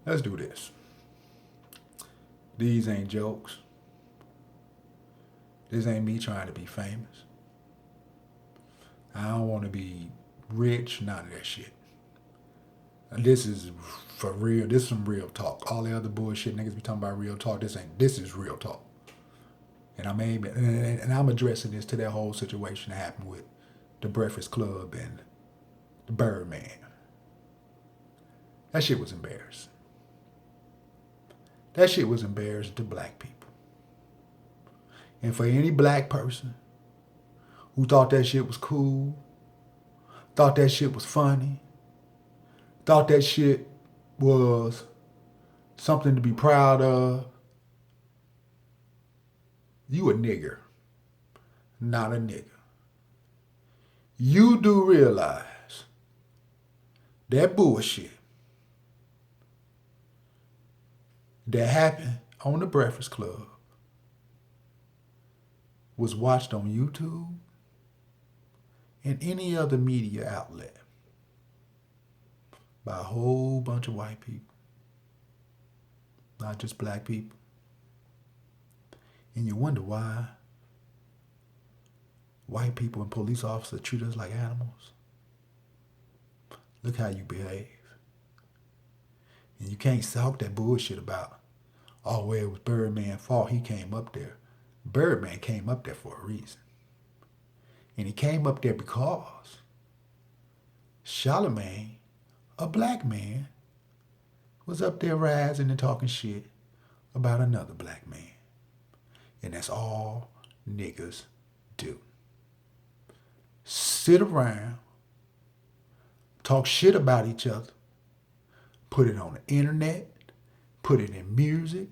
Let's do this. These ain't jokes. This ain't me trying to be famous. I don't want to be rich, none of that shit. This is for real. This is some real talk. All the other bullshit niggas be talking about real talk. This is real talk. And I'm addressing this to that whole situation that happened with the Breakfast Club and the Birdman. That shit was embarrassing. That shit was embarrassing to black people. And for any black person who thought that shit was cool, thought that shit was funny, thought that shit was something to be proud of, you a nigger, not a nigger. You do realize that bullshit that happened on the Breakfast Club was watched on YouTube and any other media outlet by a whole bunch of white people, not just black people. And you wonder why white people and police officers treat us like animals. Look how you behave. And you can't talk that bullshit about, oh, well, it was Birdman's fault. He came up there. Birdman came up there for a reason. And he came up there because Charlemagne, a black man, was up there rising and talking shit about another black man. And that's all niggas do. Sit around, talk shit about each other, put it on the internet, put it in music,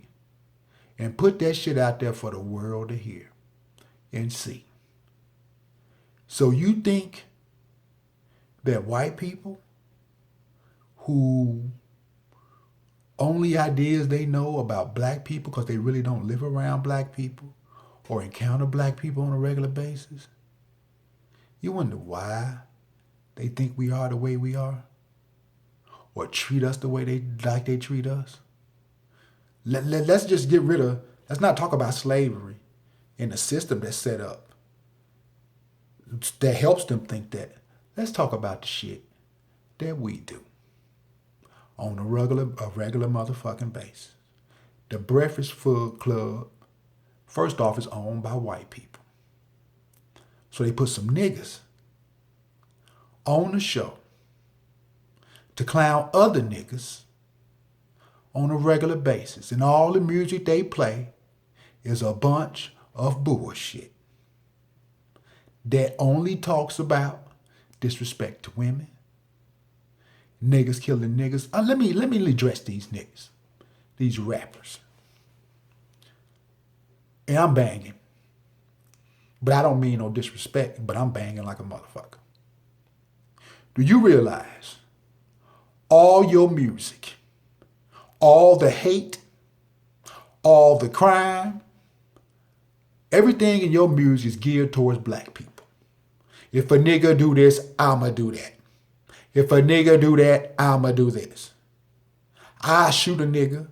and put that shit out there for the world to hear and see. So you think that white people who only ideas they know about black people because they really don't live around black people or encounter black people on a regular basis, you wonder why they think we are the way we are or treat us the way they treat us? Let's just get rid of, let's not talk about slavery and the system that's set up that helps them think that. Let's talk about the shit that we do on a regular motherfucking basis. The Breakfast Club, first off, is owned by white people. So they put some niggas on the show to clown other niggas on a regular basis. And all the music they play is a bunch of bullshit that only talks about disrespect to women, niggas killing niggas. Let me address these niggas, these rappers. And I'm banging. But I don't mean no disrespect, but I'm banging like a motherfucker. Do you realize all your music, all the hate, all the crime, everything in your music is geared towards black people? If a nigga do this, I'ma do that. If a nigga do that, I'ma do this. I shoot a nigga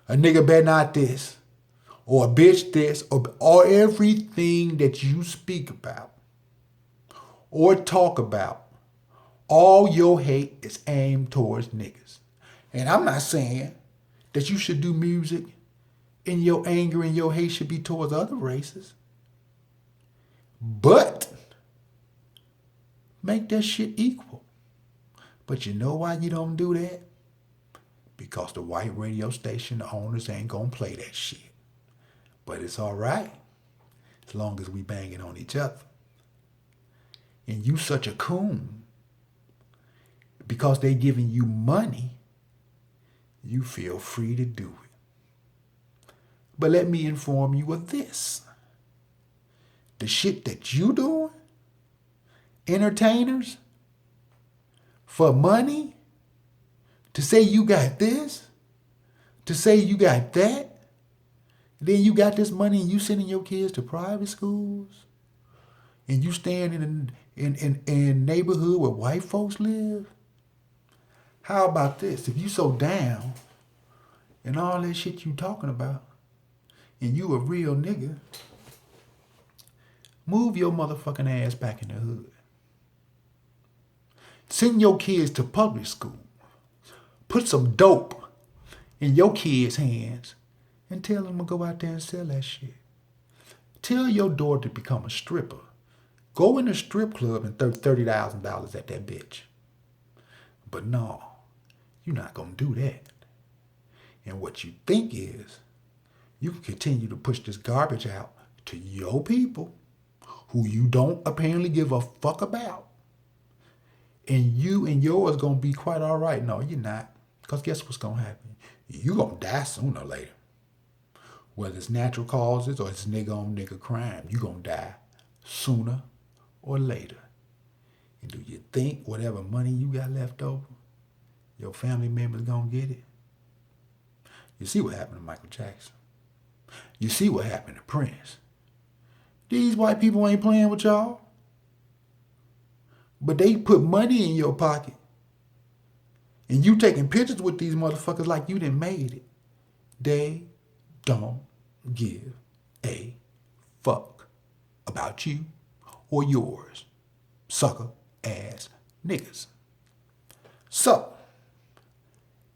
better not this, or a bitch this, or everything that you speak about or talk about, all your hate is aimed towards niggas. And I'm not saying that you should do music and your anger and your hate should be towards other races. But make that shit equal. But you know why you don't do that? Because the white radio station owners ain't gonna play that shit. But it's all right as long as we banging on each other. And you such a coon because they giving you money, you feel free to do it. But let me inform you of this. The shit that you doing, entertainers, for money, to say you got this, to say you got that, then you got this money and you sending your kids to private schools, and you staying in neighborhood where white folks live. How about this? If you so down and all that shit you talking about, and you a real nigga, move your motherfucking ass back in the hood. Send your kids to public school. Put some dope in your kids' hands and tell them to go out there and sell that shit. Tell your daughter to become a stripper. Go in a strip club and throw $30,000 at that bitch. But no, you're not going to do that. And what you think is, you can continue to push this garbage out to your people who you don't apparently give a fuck about. And you and yours going to be quite all right. No, you're not. Because guess what's going to happen? You're going to die sooner or later. Whether it's natural causes or it's nigga on nigga crime, you're going to die sooner or later. And do you think whatever money you got left over, your family members going to get it? You see what happened to Michael Jackson. You see what happened to Prince. These white people ain't playing with y'all. But they put money in your pocket. And you taking pictures with these motherfuckers like you done made it. They don't give a fuck about you or yours, sucker ass niggas. So,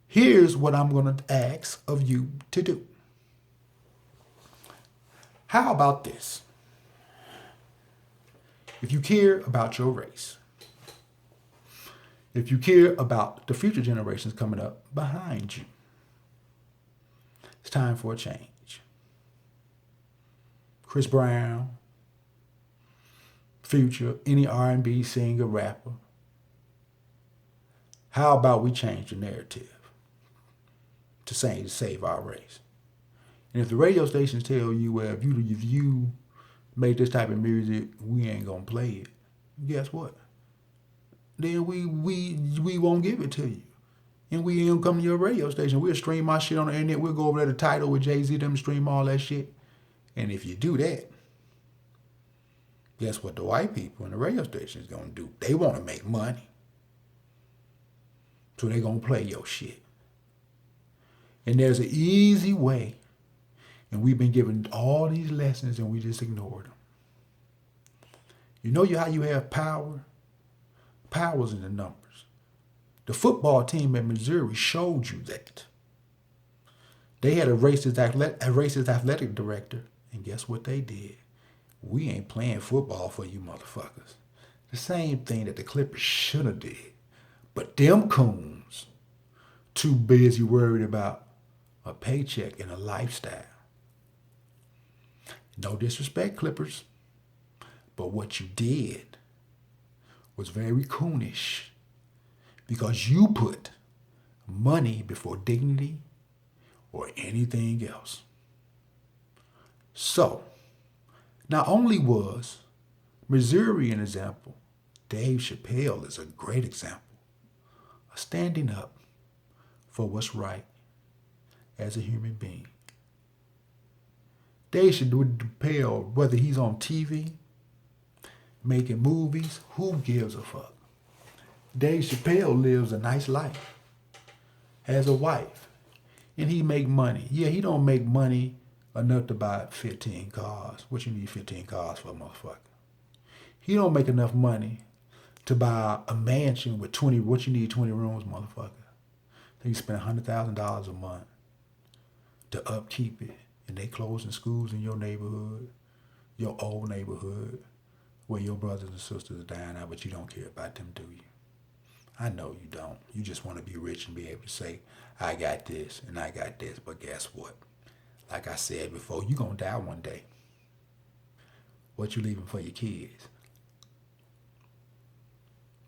here's what I'm going to ask of you to do. How about this? If you care about your race, if you care about the future generations coming up behind you, it's time for a change. Chris Brown, Future, any R&B singer, rapper. How about we change the narrative to save our race? And if the radio stations tell you, well, if you make this type of music, we ain't gonna play it, guess what? Then we won't give it to you. And we ain't gonna come to your radio station. We'll stream my shit on the internet. We'll go over there to Tidal with Jay-Z, them stream all that shit. And if you do that, guess what the white people in the radio station is gonna do? They wanna make money. So they gonna play your shit. And there's an easy way. And we've been given all these lessons and we just ignored them. You know how you have power? Power's in the numbers. The football team at Missouri showed you that. They had a racist athletic director, and guess what they did? We ain't playing football for you motherfuckers. The same thing that the Clippers should have did. But them coons too busy worried about a paycheck and a lifestyle. No disrespect, Clippers, but what you did was very coonish because you put money before dignity or anything else. So, not only was Missouri an example, Dave Chappelle is a great example of standing up for what's right as a human being. Dave Chappelle, whether he's on TV, making movies, who gives a fuck? Dave Chappelle lives a nice life, has a wife, and he make money. Yeah, he don't make money enough to buy 15 cars. What you need 15 cars for, motherfucker? He don't make enough money to buy a mansion with 20, what you need 20 rooms, motherfucker. Then you spend $100,000 a month to upkeep it. And they closing schools in your neighborhood, your old neighborhood, where your brothers and sisters are dying out, but you don't care about them, do you? I know you don't. You just want to be rich and be able to say, I got this and I got this, but guess what? Like I said before, you're going to die one day. What you leaving for your kids?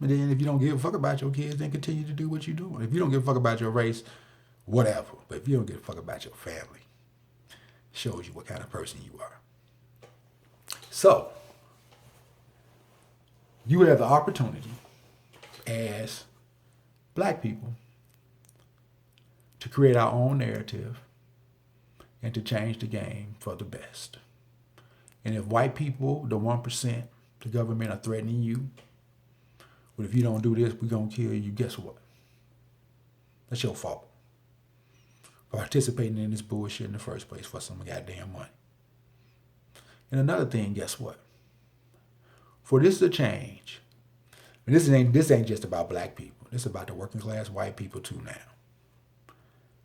But then if you don't give a fuck about your kids, then continue to do what you're doing. If you don't give a fuck about your race, whatever. But if you don't give a fuck about your family, shows you what kind of person you are. So, you have the opportunity as black people to create our own narrative and to change the game for the best. And if white people, the 1%, the government are threatening you, but if you don't do this, we're going to kill you, guess what? That's your fault. for participating in this bullshit in the first place for some goddamn money. And another thing, guess what? For this to change, and this ain't just about black people. This is about the working class white people too now.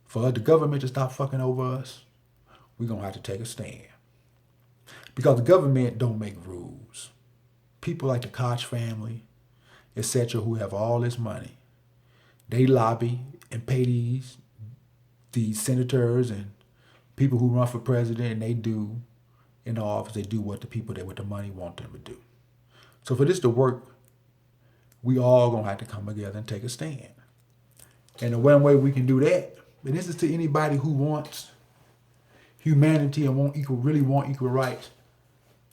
For the government to stop fucking over us, we're gonna have to take a stand. Because the government don't make rules. People like the Koch family, etc., who have all this money, they lobby and pay these senators and people who run for president, and they do in the office, they do what the people that with the money want them to do. So for this to work, we all gonna have to come together and take a stand. And the one way we can do that, and this is to anybody who wants humanity and really want equal rights.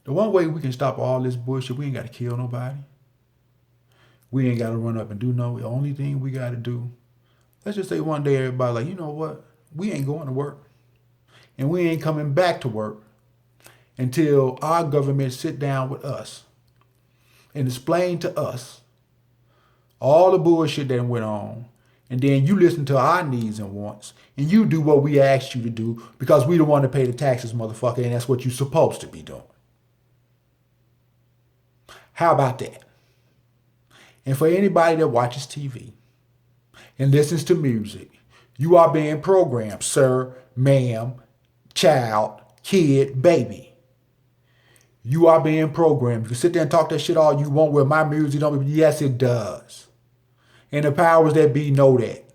The one way we can stop all this bullshit, we ain't gotta kill nobody. We ain't gotta run up and do no. The only thing we gotta do, let's just say one day everybody like, you know what? We ain't going to work. And we ain't coming back to work until our government sit down with us and explain to us all the bullshit that went on, and then you listen to our needs and wants, and you do what we asked you to do because we the one to pay the taxes, motherfucker, and that's what you're supposed to be doing. How about that? And for anybody that watches TV and listens to music, you are being programmed, sir, ma'am, child, kid, baby. You are being programmed. You can sit there and talk that shit all you want with my music. Don't be, yes, it does. And the powers that be know that.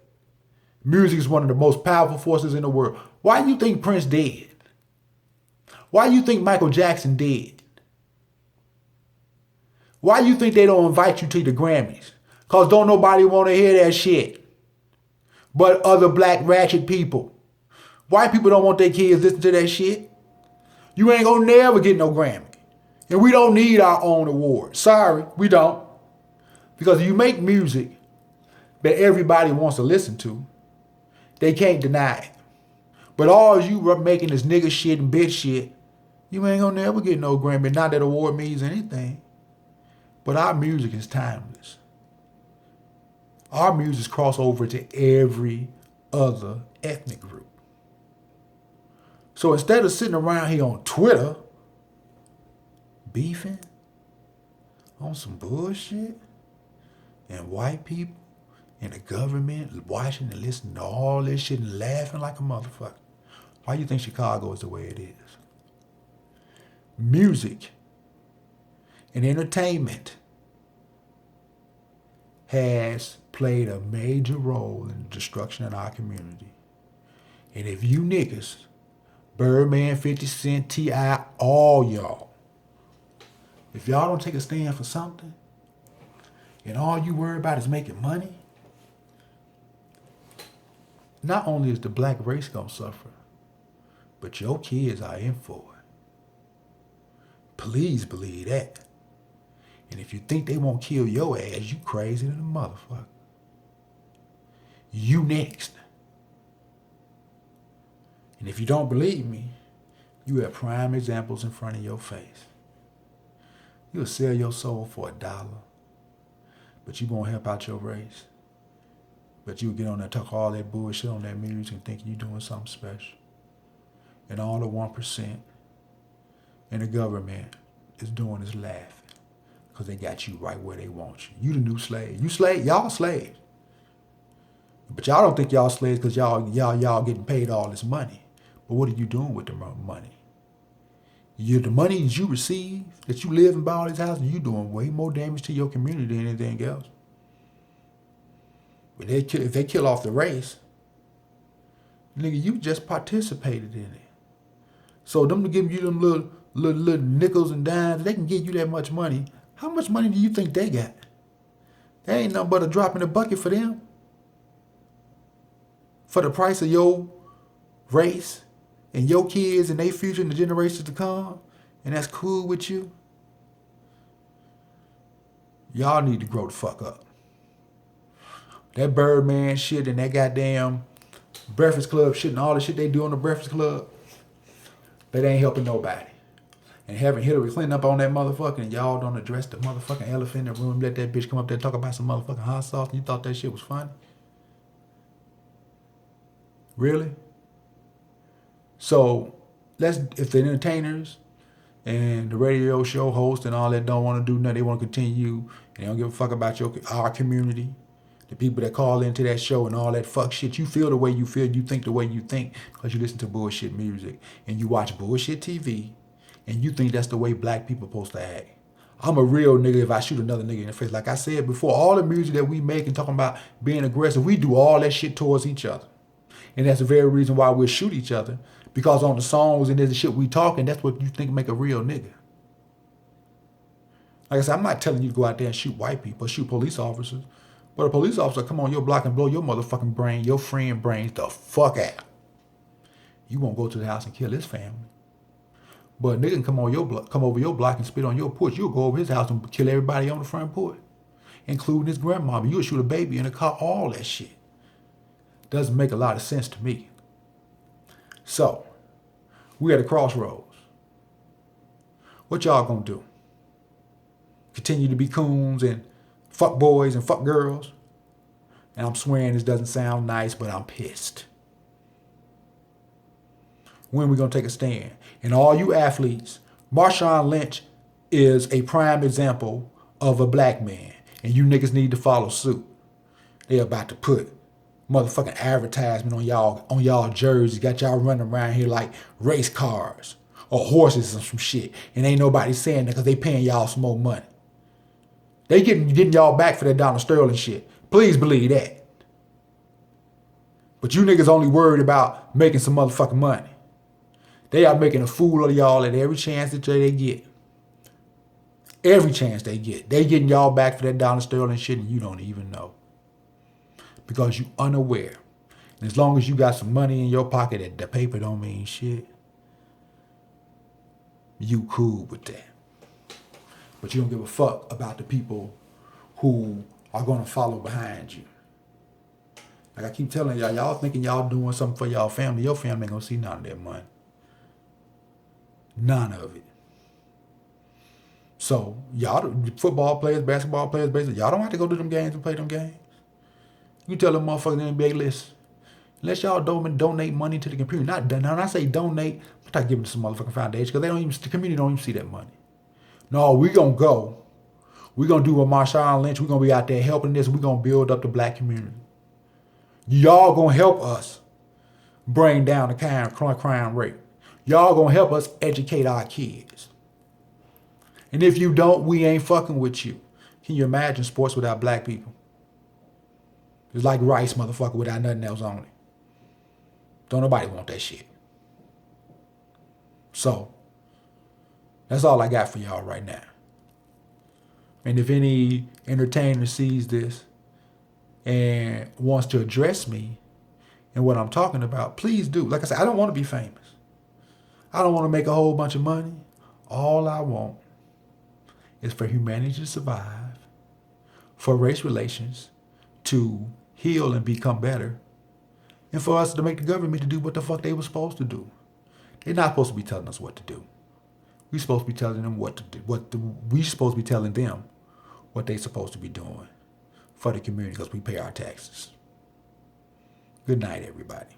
Music is one of the most powerful forces in the world. Why do you think Prince dead? Why do you think Michael Jackson dead? Why do you think they don't invite you to the Grammys? Because don't nobody want to hear that shit. But other black ratchet people. White people don't want their kids listening to that shit. You ain't gonna never get no Grammy. And we don't need our own award. Sorry, we don't. Because if you make music that everybody wants to listen to, they can't deny it. But all you making is nigga shit and bitch shit, you ain't gonna never get no Grammy. Not that award means anything. But our music is timeless. Our music cross over to every other ethnic group. So instead of sitting around here on Twitter, beefing on some bullshit, and white people and the government watching and listening to all this shit and laughing like a motherfucker, why do you think Chicago is the way it is? Music and entertainment has played a major role in the destruction of our community. And if you niggas, Birdman, 50 Cent, T.I., all y'all, if y'all don't take a stand for something, and all you worry about is making money, not only is the black race gonna suffer, but your kids are in for it. Please believe that. And if you think they won't kill your ass, you crazy than a motherfucker. You next. And if you don't believe me, you have prime examples in front of your face. You'll sell your soul for $1, but you won't help out your race. But you'll get on there and talk all that bullshit on that music and think you're doing something special. And all the 1% in the government is doing is laughing. Because they got you right where they want you. You the new slave. You slave, y'all slaves. But y'all don't think y'all slaves because y'all getting paid all this money. But what are you doing with the money? The money that you receive, that you live and buy all these houses, you doing way more damage to your community than anything else. But if they kill off the race, nigga, you just participated in it. So them to give you them little nickels and dimes, they can give you that much money. How much money do you think they got? That ain't nothing but a drop in the bucket for them. For the price of your race and your kids and their future and the generations to come, and that's cool with you. Y'all need to grow the fuck up. That Birdman shit and that goddamn Breakfast Club shit and all the shit they do on the Breakfast Club, that ain't helping nobody. And having Hillary Clinton up on that motherfucker and y'all don't address the motherfucking elephant in the room, let that bitch come up there and talk about some motherfucking hot sauce and you thought that shit was funny? Really? So if the entertainers and the radio show host and all that don't want to do nothing, they want to continue, and they don't give a fuck about our community, the people that call into that show and all that fuck shit. You feel the way you feel, you think the way you think, because you listen to bullshit music and you watch bullshit TV, and you think that's the way black people supposed to act. I'm a real nigga if I shoot another nigga in the face. Like I said before, all the music that we make and talking about being aggressive, we do all that shit towards each other. And that's the very reason why we'll shoot each other. Because on the songs and the shit we talking, that's what you think make a real nigga. Like I said, I'm not telling you to go out there and shoot white people, shoot police officers. But a police officer come on your block and blow your motherfucking brain, your friend brains the fuck out. You won't go to the house and kill his family. But a nigga can come over your block and spit on your porch. You'll go over his house and kill everybody on the front porch, including his grandmama. You'll shoot a baby in a car, all that shit. Doesn't make a lot of sense to me. So, we're at a crossroads. What y'all gonna do? Continue to be coons and fuck boys and fuck girls? And I'm swearing this doesn't sound nice, but I'm pissed. When are we gonna take a stand? And all you athletes, Marshawn Lynch is a prime example of a black man. And you niggas need to follow suit. They're about to put motherfucking advertisement on y'all jerseys, got y'all running around here like race cars or horses or some shit, and ain't nobody saying that because they paying y'all some more money. They getting y'all back for that Donald Sterling shit. Please believe that. But you niggas only worried about making some motherfucking money. They are making a fool of y'all at every chance that they get. Every chance they get. They getting y'all back for that Donald Sterling shit and you don't even know. Because you unaware. And as long as you got some money in your pocket, the paper don't mean shit. You cool with that. But you don't give a fuck about the people who are gonna follow behind you. Like I keep telling y'all thinking y'all doing something for y'all family. Your family ain't gonna see none of that money. None of it. So y'all, football players, basketball players, basically, y'all don't have to go to them games and play them games. You tell them motherfuckers in the NBA list, unless y'all donate money to the community. Not when I say donate, I'm not giving it to some motherfucking foundation because the community don't even see that money. No, we gonna go. We gonna do a Marshawn Lynch. We gonna be out there helping this. We gonna build up the black community. Y'all gonna help us bring down the crime rate. Y'all gonna help us educate our kids. And if you don't, we ain't fucking with you. Can you imagine sports without black people? It's like rice, motherfucker, without nothing else on it. Don't nobody want that shit. So, that's all I got for y'all right now. And if any entertainer sees this and wants to address me and what I'm talking about, please do. Like I said, I don't want to be famous. I don't want to make a whole bunch of money. All I want is for humanity to survive, for race relations to heal and become better, and for us to make the government to do what the fuck they were supposed to do. They're not supposed to be telling us what to do. We're supposed to be telling them what to do. We're supposed to be telling them what they're supposed to be doing for the community because we pay our taxes. Good night, everybody.